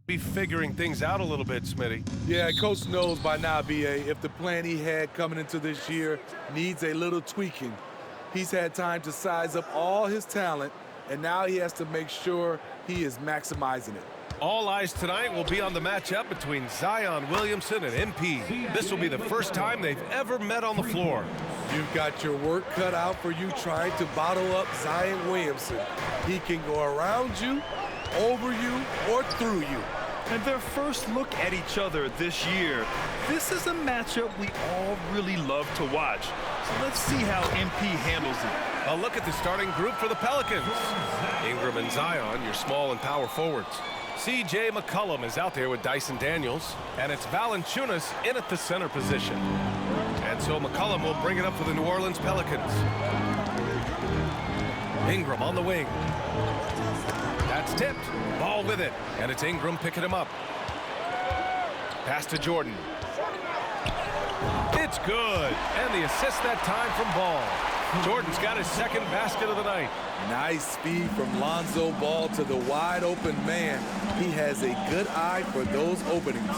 Be figuring things out a little bit, Smitty. Yeah, Coach knows by now, B.A., if the plan he had coming into this year needs a little tweaking. He's had time to size up all his talent, and now he has to make sure he is maximizing it. All eyes tonight will be on the matchup between Zion Williamson and MP. This will be the first time they've ever met on the floor. You've got your work cut out for you trying to bottle up Zion Williamson. He can go around you, over you, or through you. And their first look at each other this year, this is a matchup we all really love to watch. So let's see how MP handles it. A look at the starting group for the Pelicans. Ingram and Zion, your small and power forwards. C.J. McCollum is out there with Dyson Daniels, and it's Valanciunas in at the center position. And so McCollum will bring it up for the New Orleans Pelicans. Ingram on the wing. That's tipped. Ball with it. And it's Ingram picking him up. Pass to Jordan. It's good. And the assist that time from Ball. Jordan's got his second basket of the night. Nice speed from Lonzo Ball to the wide-open man. He has a good eye for those openings.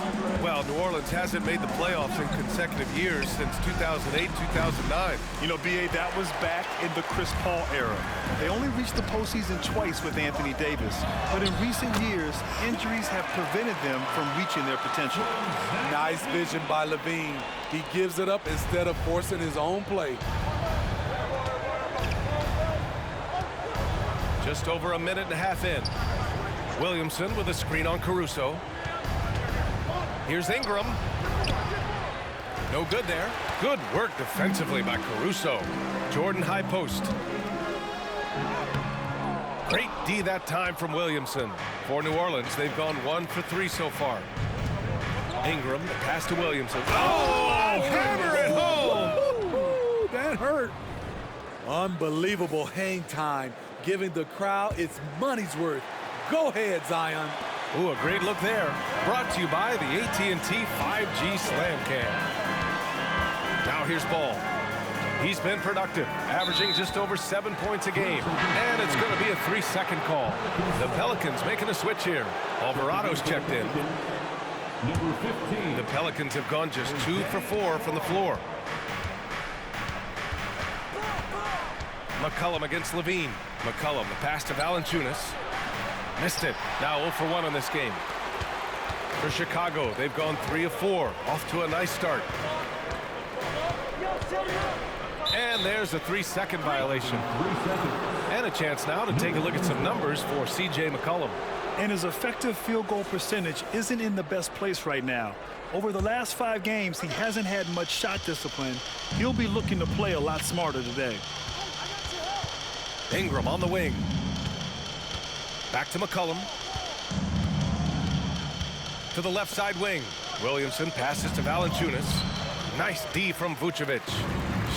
Well, New Orleans hasn't made the playoffs in consecutive years since 2008-2009. You know, B.A., that was back in the Chris Paul era. They only reached the postseason twice with Anthony Davis. But in recent years, injuries have prevented them from reaching their potential. Nice vision by Levine. He gives it up instead of forcing his own play. Just over a minute and a half in. Williamson with a screen on Caruso. Here's Ingram. No good there. Good work defensively by Caruso. Jordan high post. Great D that time from Williamson. For New Orleans, they've gone 1 for 3 so far. Ingram, the pass to Williamson. Oh, hammer it home! Ooh, that hurt. Unbelievable hang time, giving the crowd its money's worth. Go ahead, Zion. Ooh, a great look there. Brought to you by the AT&T 5G Slam Cam. Now here's Ball. He's been productive, averaging just over 7 points a game. And it's going to be a 3-second call. The Pelicans making a switch here. Alvarado's checked in. The Pelicans have gone just 2 for 4 from the floor. McCollum against Levine. McCollum, the pass to Valanciunas. Missed it. Now 0 for 1 on this game. For Chicago, they've gone 3 of 4. Off to a nice start. And there's a 3-second violation. And a chance now to take a look at some numbers for C.J. McCollum. And his effective field goal percentage isn't in the best place right now. Over the last 5 games, he hasn't had much shot discipline. He'll be looking to play a lot smarter today. Ingram on the wing. Back to McCollum. To the left side wing. Williamson passes to Valanciunas. Nice D from Vucevic.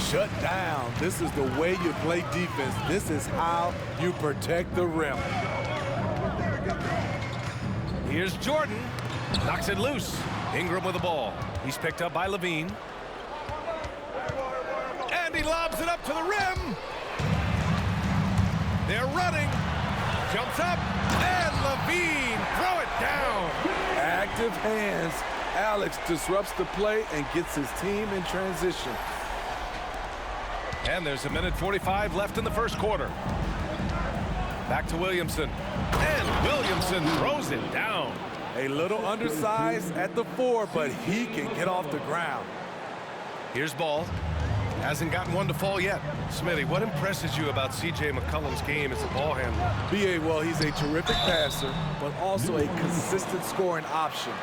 Shut down. This is the way you play defense. This is how you protect the rim. Here's Jordan. Knocks it loose. Ingram with the ball. He's picked up by Levine. And he lobs it up to the rim. They're running. Jumps up. And Levine throw it down. Active hands. Alex disrupts the play and gets his team in transition. And there's 1:45 left in the first quarter. Back to Williamson. And Williamson throws it down. A little undersized at the 4, but he can get off the ground. Here's Ball. Hasn't gotten one to fall yet. Smitty, what impresses you about C.J. McCollum's game as a ball handler? B.A., well, he's a terrific passer, but also a consistent scoring option.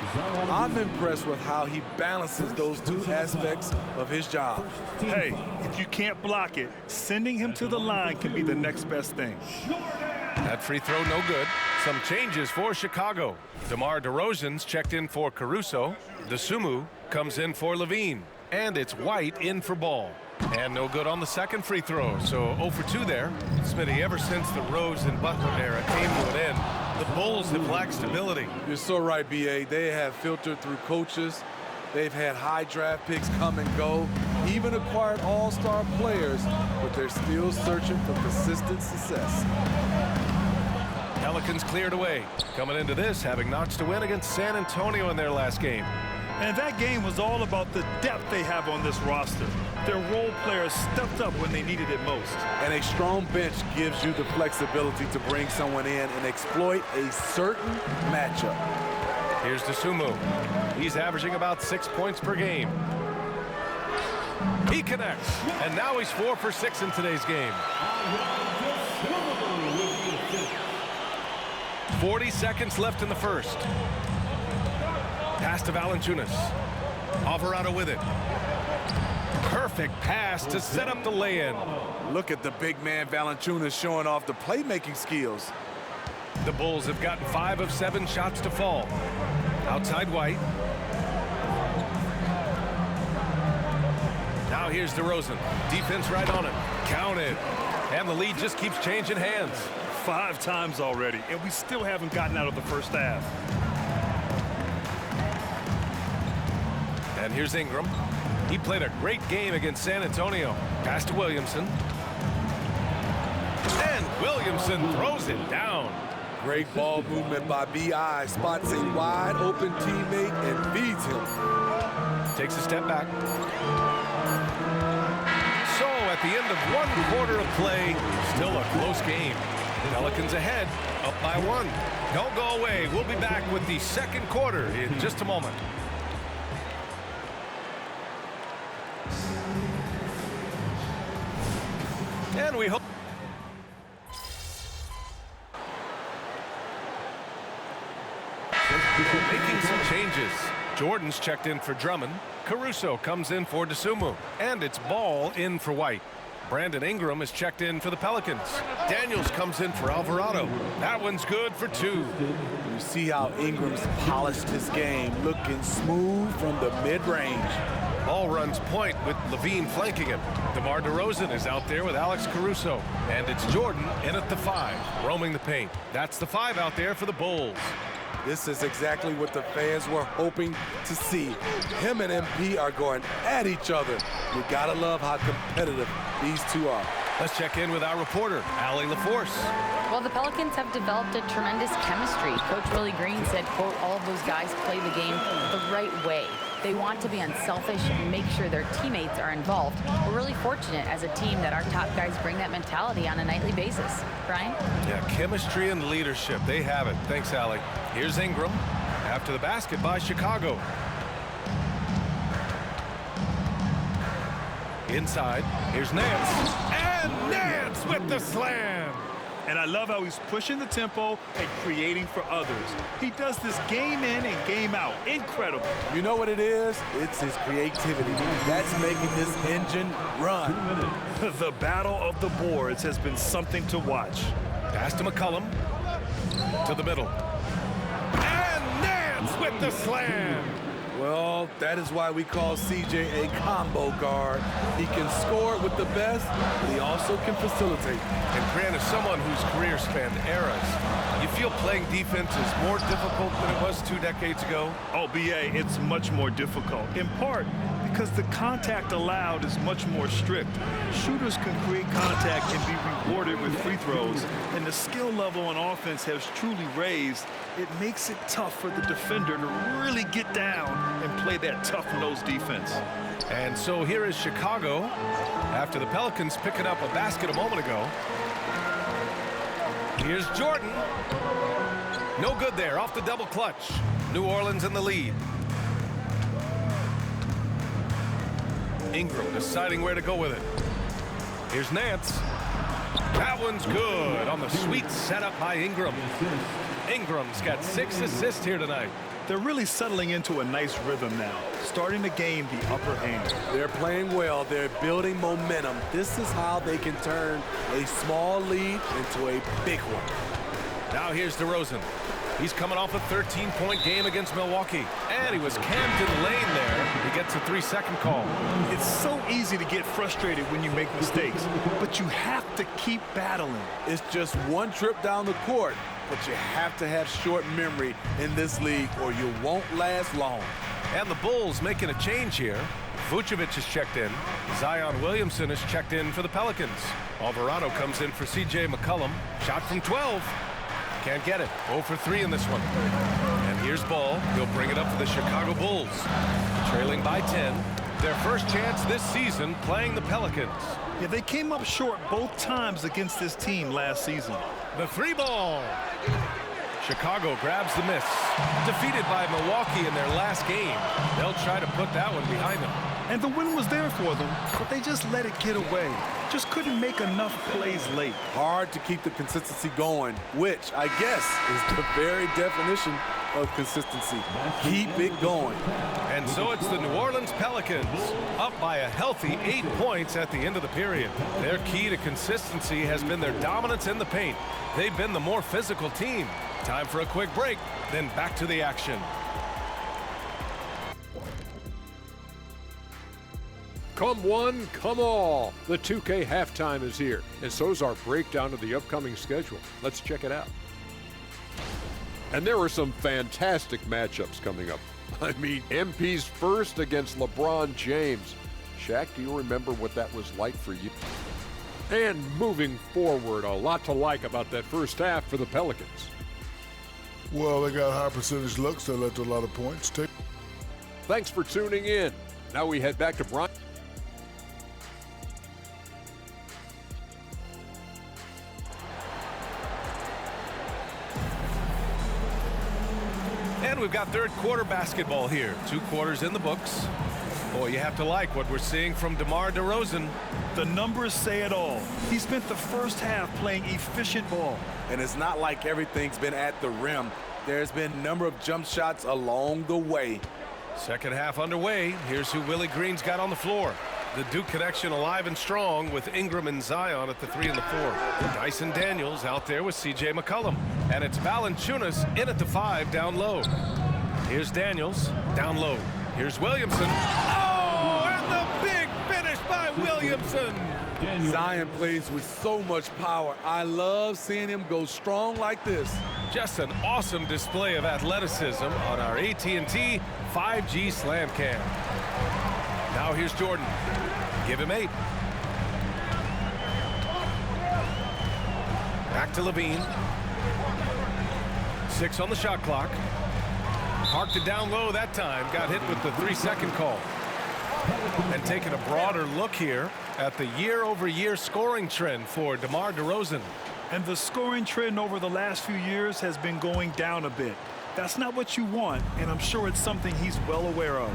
I'm impressed with how he balances those 2 aspects of his job. Hey, if you can't block it, sending him to the line can be the next best thing. That free throw no good. Some changes for Chicago. DeMar DeRozan's checked in for Caruso. DeSumo comes in for Levine. And it's White in for Ball. And no good on the second free throw, so 0 for 2 there. Smitty, ever since the Rose and Butler era came to an end, the Bulls have lacked stability. You're so right, B.A. They have filtered through coaches. They've had high draft picks come and go, even acquired all-star players, but they're still searching for consistent success. Pelicans cleared away. Coming into this, having notched a win against San Antonio in their last game. And that game was all about the depth they have on this roster. Their role players stepped up when they needed it most. And a strong bench gives you the flexibility to bring someone in and exploit a certain matchup. Here's Dosunmu. He's averaging about 6 points per game. He connects, and now he's 4 for 6 in today's game. 40 seconds left in the first. Pass to Valanciunas. Alvarado with it. Perfect pass to set up the lay-in. Look at the big man Valanciunas showing off the playmaking skills. The Bulls have gotten 5 of 7 shots to fall. Outside White. Now here's DeRozan. Defense right on him. Counted. And the lead just keeps changing hands. 5 times already, and we still haven't gotten out of the first half. And here's Ingram. He played a great game against San Antonio. Pass to Williamson. And Williamson throws it down. Great ball movement by B.I. Spots a wide open teammate and feeds him. Takes a step back. So at the end of 1 quarter of play, still a close game. Pelicans ahead, up by 1. Don't go away. We'll be back with the second quarter in just a moment. And we hope. Making some changes. Jordan's checked in for Drummond. Caruso comes in for Dosunmu. And it's Ball in for White. Brandon Ingram is checked in for the Pelicans. Daniels comes in for Alvarado. That one's good for 2. You see how Ingram's polished his game, looking smooth from the mid-range. Ball runs point with Levine flanking him. DeMar DeRozan is out there with Alex Caruso. And it's Jordan in at the 5, roaming the paint. That's the 5 out there for the Bulls. This is exactly what the fans were hoping to see. Him and MP are going at each other. You gotta love how competitive these two are. Let's check in with our reporter, Allie LaForce. Well, the Pelicans have developed a tremendous chemistry. Coach Willie Green said, quote, all of those guys play the game the right way. They want to be unselfish and make sure their teammates are involved. We're really fortunate as a team that our top guys bring that mentality on a nightly basis. Brian? Yeah, chemistry and leadership. They have it. Thanks, Allie. Here's Ingram. After the basket by Chicago. Inside. Here's Nance. And Nance with the slam. And I love how he's pushing the tempo and creating for others. He does this game in and game out. Incredible. You know what it is? It's his creativity. That's making this engine run. The battle of the boards has been something to watch. Pass to McCollum. To the middle. And Nance with the slam. Well, that is why we call CJ a combo guard. He can score with the best, but he also can facilitate. And Grant, as someone whose career spanned eras, you feel playing defense is more difficult than it was 2 decades ago? Oh, BA, it's much more difficult, in part because the contact allowed is much more strict. Shooters can create contact and be rewarded with free throws, and the skill level on offense has truly raised. It makes it tough for the defender to really get down and play that tough-nosed defense. And so here is Chicago after the Pelicans picking up a basket a moment ago. Here's Jordan. No good there, off the double clutch. New Orleans in the lead. Ingram deciding where to go with it. Here's Nance. That one's good on the sweet setup by Ingram. Ingram's got 6 assists here tonight. They're really settling into a nice rhythm now, starting to gain the upper hand. They're playing well. They're building momentum. This is how they can turn a small lead into a big one. Now here's DeRozan. He's coming off a 13-point game against Milwaukee. And he was camped in the lane there. He gets a 3-second call. It's so easy to get frustrated when you make mistakes, but you have to keep battling. It's just one trip down the court, but you have to have short memory in this league or you won't last long. And the Bulls making a change here. Vucevic is checked in. Zion Williamson is checked in for the Pelicans. Alvarado comes in for C.J. McCollum. Shot from 12. Can't get it. 0 for 3 in this one. And here's ball. He'll bring it up for the Chicago Bulls. Trailing by 10. Their first chance this season playing the Pelicans. Yeah, they came up short both times against this team last season. The 3 ball. Chicago grabs the miss. Defeated by Milwaukee in their last game. They'll try to put that one behind them. And the win was there for them, but they just let it get away. Just couldn't make enough plays late. Hard to keep the consistency going, which I guess is the very definition of consistency. Keep it going. And so it's the New Orleans Pelicans, up by a healthy 8 points at the end of the period. Their key to consistency has been their dominance in the paint. They've been the more physical team. Time for a quick break, then back to the action. Come one, come all. The 2K halftime is here, and so's our breakdown of the upcoming schedule. Let's check it out. And there are some fantastic matchups coming up. I mean, MP's first against LeBron James. Shaq, do you remember what that was like for you? And moving forward, a lot to like about that first half for the Pelicans. Well, they got high percentage looks that led to a lot of points. Thanks for tuning in. Now we head back to Brian. And we've got third quarter basketball here. 2 quarters in the books. Boy, you have to like what we're seeing from DeMar DeRozan. The numbers say it all. He spent the first half playing efficient ball. And it's not like everything's been at the rim. There's been a number of jump shots along the way. Second half underway. Here's who Willie Green's got on the floor. The Duke connection alive and strong with Ingram and Zion at the 3 and the 4. Dyson Daniels out there with C.J. McCollum. And it's Valanciunas in at the 5 down low. Here's Daniels down low. Here's Williamson. Oh, and the big finish by Williamson. Zion plays with so much power. I love seeing him go strong like this. Just an awesome display of athleticism on our AT&T 5G Slam Cam. Now here's Jordan. Give him 8. Back to Levine. 6 on the shot clock. Parked it down low that time. Got hit with the 3-second call. And taking a broader look here at the year-over-year scoring trend for DeMar DeRozan. And the scoring trend over the last few years has been going down a bit. That's not what you want, and I'm sure it's something he's well aware of.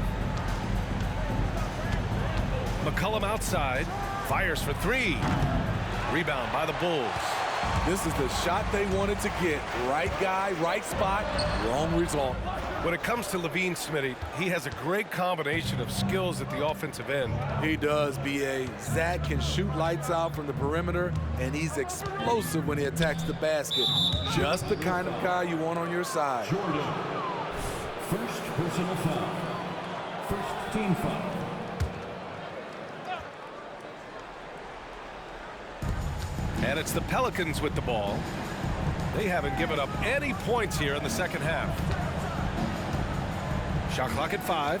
McCollum outside. Fires for 3. Rebound by the Bulls. This is the shot they wanted to get. Right guy, right spot, wrong result. When it comes to Levine, Smitty, he has a great combination of skills at the offensive end. He does, B.A. Zach can shoot lights out from the perimeter, and he's explosive when he attacks the basket. Just the kind of guy you want on your side. Jordan, first personal foul. First team foul. And it's the Pelicans with the ball. They haven't given up any points here in the second half. Shot clock at 5.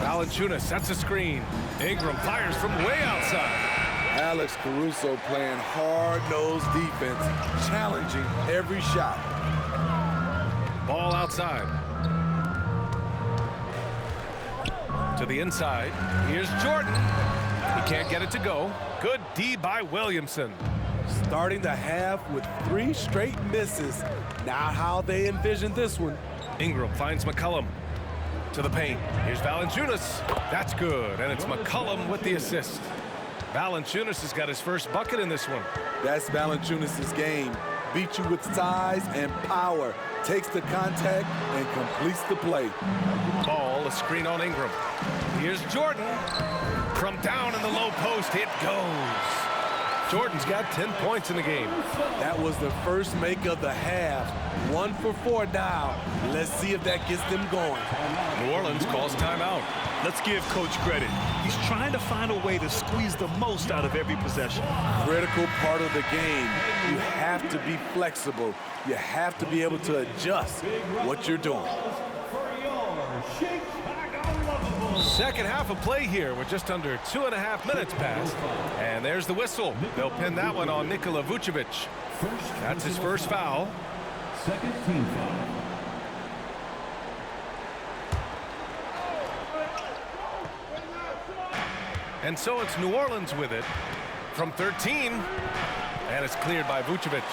Valanciunas sets a screen. Ingram fires from way outside. Alex Caruso playing hard-nosed defense, challenging every shot. Ball outside. To the inside. Here's Jordan. He can't get it to go. Good D by Williamson. Starting the half with 3 straight misses. Not how they envisioned this one. Ingram finds McCollum to the paint. Here's Valanciunas. That's good, and it's McCollum with the assist. Valanciunas has got his first bucket in this one. That's Valanciunas' game. Beat you with size and power. Takes the contact and completes the play. Ball, a screen on Ingram. Here's Jordan. From down in the low post, it goes. Jordan's got 10 points in the game. That was the first make of the half. 1 for 4 now. Let's see if that gets them going. New Orleans calls timeout. Let's give Coach credit. He's trying to find a way to squeeze the most out of every possession. Critical part of the game. You have to be flexible. You have to be able to adjust what you're doing. Second half of play here with just under 2.5 minutes passed. And there's the whistle. They'll pin that one on Nikola Vucevic. That's his first foul. Second team foul. And so it's New Orleans with it from 13. And it's cleared by Vucevic.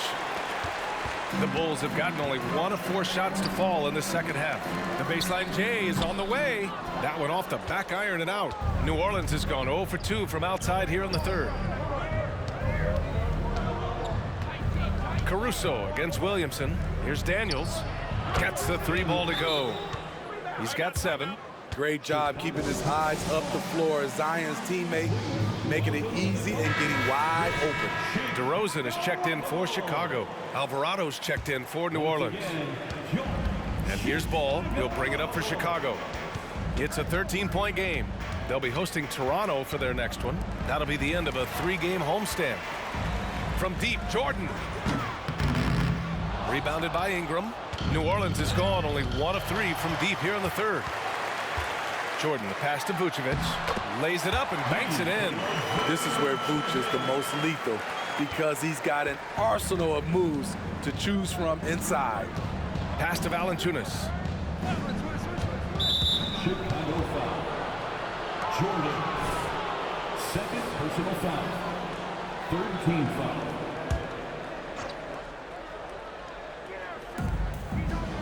The Bulls have gotten only 1 of 4 shots to fall in the second half. The baseline J is on the way. That one off the back iron and out. New Orleans has gone 0 for 2 from outside here in the third. Caruso against Williamson. Here's Daniels. Gets the 3 ball to go. He's got 7. Great job keeping his eyes up the floor. Zion's teammate making it easy and getting wide open. DeRozan is checked in for Chicago. Alvarado's checked in for New Orleans. And here's Ball. He'll bring it up for Chicago. It's a 13-point game. They'll be hosting Toronto for their next one. That'll be the end of a 3-game homestand. From deep, Jordan. Rebounded by Ingram. New Orleans is gone only 1 of 3 from deep here in the third. Jordan, the pass to Vucevic, lays it up and banks it in. This is where Vuce is the most lethal because he's got an arsenal of moves to choose from inside. Pass to Valanciunas. Chicago foul. Jordan. Second personal foul. Third team foul.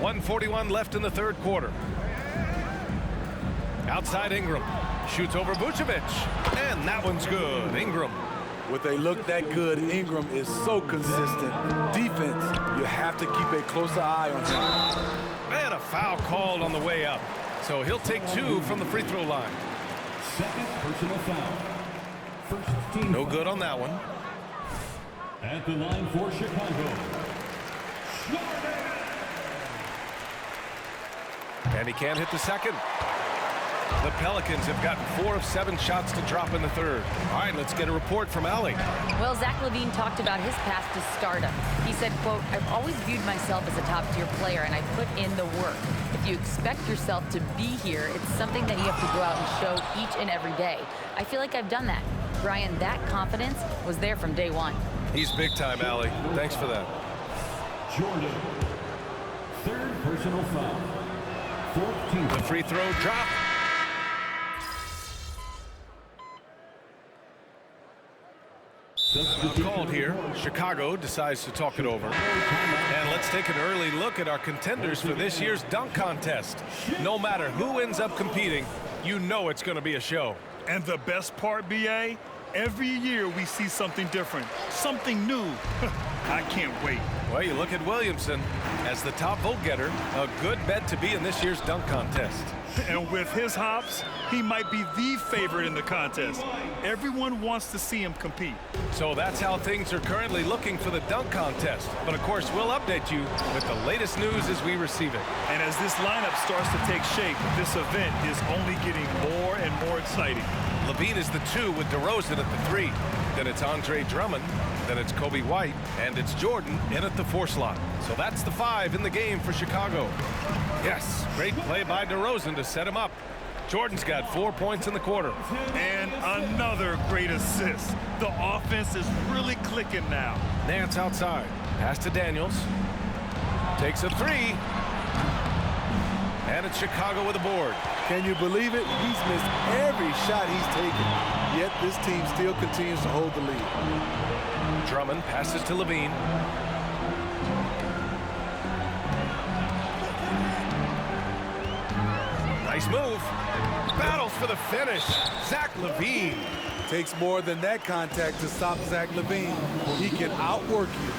1:41 left in the third quarter. Outside Ingram. Shoots over Vucevic. And that one's good. Ingram. With a look that good, Ingram is so consistent. Defense, you have to keep a closer eye on him. And a foul called on the way up. So he'll take 2 from the free throw line. Second personal foul. First team No foul. good on that one. At the line for Chicago. And he can't hit the second. The Pelicans have gotten 4 of 7 shots to drop in the third. All right, let's get a report from Allie. Well, Zach LaVine talked about his path to stardom. He said, quote, "I've always viewed myself as a top-tier player, and I put in the work. If you expect yourself to be here, it's something that you have to go out and show each and every day. I feel like I've done that." Brian, that confidence was there from day one. He's big time, Allie. Thanks for that. Jordan. Third personal foul. Fourth team The free throw drop. Called here. Chicago decides to talk it over. And let's take an early look at our contenders for this year's dunk contest. No matter who ends up competing, you know it's going to be a show. And the best part, BA, every year we see something different, something new. I can't wait. Well, you look at Williamson as the top vote getter, a good bet to be in this year's dunk contest. And with his hops, he might be the favorite in the contest. Everyone wants to see him compete. So that's how things are currently looking for the dunk contest. But of course, we'll update you with the latest news as we receive it. And as this lineup starts to take shape, this event is only getting more and more exciting. LaVine is the 2 with DeRozan at the 3. Then it's Andre Drummond. Then it's Kobe White. And it's Jordan in at the 4 slot. So that's the 5 in the game for Chicago. Yes, great play by DeRozan to set him up. Jordan's got 4 points in the quarter. And another great assist. The offense is really clicking now. Nance outside. Pass to Daniels. Takes a 3. And it's Chicago with a board. Can you believe it? He's missed every shot he's taken. Yet this team still continues to hold the lead. Drummond passes to LaVine. Nice move. Battles for the finish. Zach LaVine. Takes more than that contact to stop Zach LaVine. He can outwork you.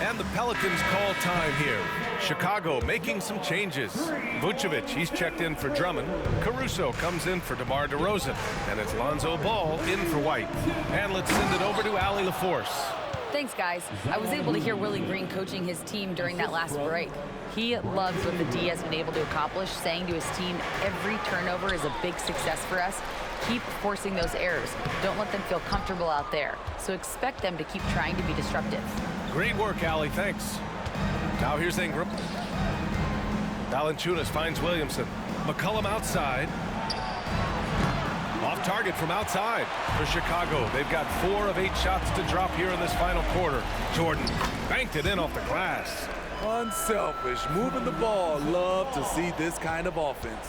And the Pelicans call time here. Chicago making some changes. Vucevic, he's checked in for Drummond. Caruso comes in for DeMar DeRozan. And it's Lonzo Ball in for White. And let's send it over to Allie LaForce. Thanks, guys. I was able to hear Willie Green coaching his team during that last break. He loves what the D has been able to accomplish, saying to his team, every turnover is a big success for us. Keep forcing those errors. Don't let them feel comfortable out there. So expect them to keep trying to be disruptive. Great work, Allie. Thanks. Now here's Ingram. Valanciunas finds Williamson. McCollum outside. Off target from outside. For Chicago, they've got 4 of 8 shots to drop here in this final quarter. Jordan banked it in off the glass. Unselfish, moving the ball. Love to see this kind of offense.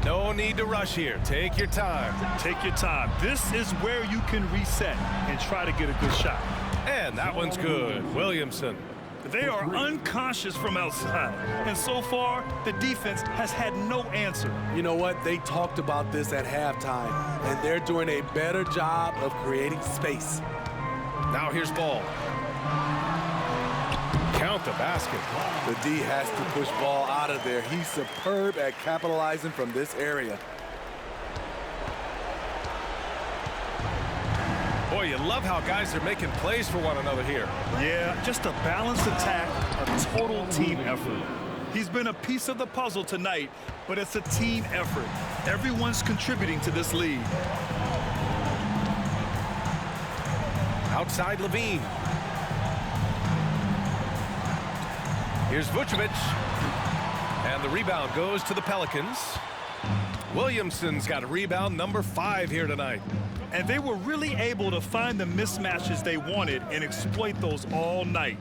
No need to rush here. Take your time. Take your time. This is where you can reset and try to get a good shot. And that one's good. Williamson. They are unconscious from outside, and so far, the defense has had no answer. You know what? They talked about this at halftime, and they're doing a better job of creating space. Now here's ball. Count the basket. The D has to push ball out of there. He's superb at capitalizing from this area. Boy, you love how guys are making plays for one another here. Yeah, just a balanced attack, a total team effort. He's been a piece of the puzzle tonight, but it's a team effort. Everyone's contributing to this lead. Outside Levine. Here's Vucevic. And the rebound goes to the Pelicans. Williamson's got rebound number 5 here tonight. And they were really able to find the mismatches they wanted and exploit those all night.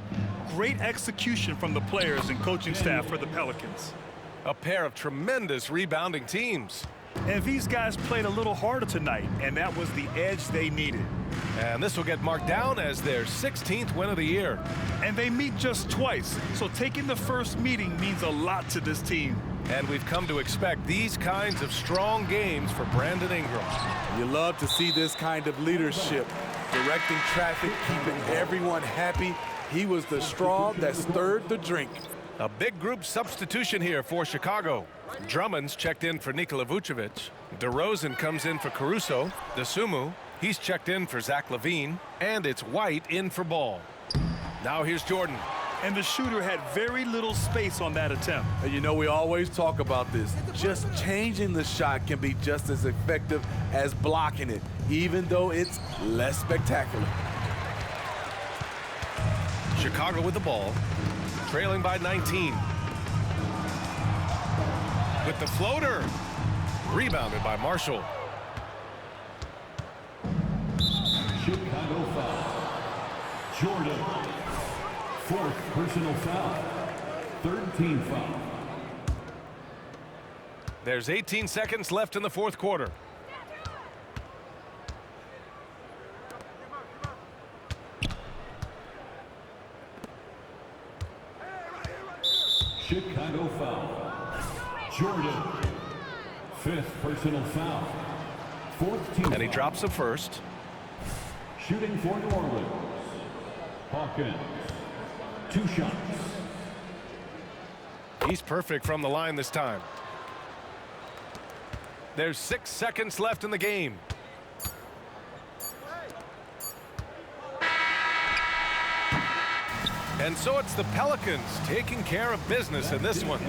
Great execution from the players and coaching staff for the Pelicans. A pair of tremendous rebounding teams. And these guys played a little harder tonight, and that was the edge they needed. And this will get marked down as their 16th win of the year. And they meet just twice, so taking the first meeting means a lot to this team. And we've come to expect these kinds of strong games for Brandon Ingram. You love to see this kind of leadership, directing traffic, keeping everyone happy. He was the straw that stirred the drink. A big group substitution here for Chicago. Drummond's checked in for Nikola Vucevic. DeRozan comes in for Caruso. DeSumo, he's checked in for Zach LaVine. And it's White in for Ball. Now here's Jordan. And the shooter had very little space on that attempt. You know, we always talk about this. Just changing the shot can be just as effective as blocking it, even though it's less spectacular. Chicago with the ball, trailing by 19. With the floater, rebounded by Marshall. Chicago foul. Jordan. 4th personal foul. 3rd team foul. There's 18 seconds left in the 4th quarter. Chicago foul. Jordan. 5th personal foul. 4th team And he foul. drops the first. Shooting for New Orleans. Hawkins. 2 shots. He's perfect from the line this time. There's 6 seconds left in the game. And so it's the Pelicans taking care of business in this one.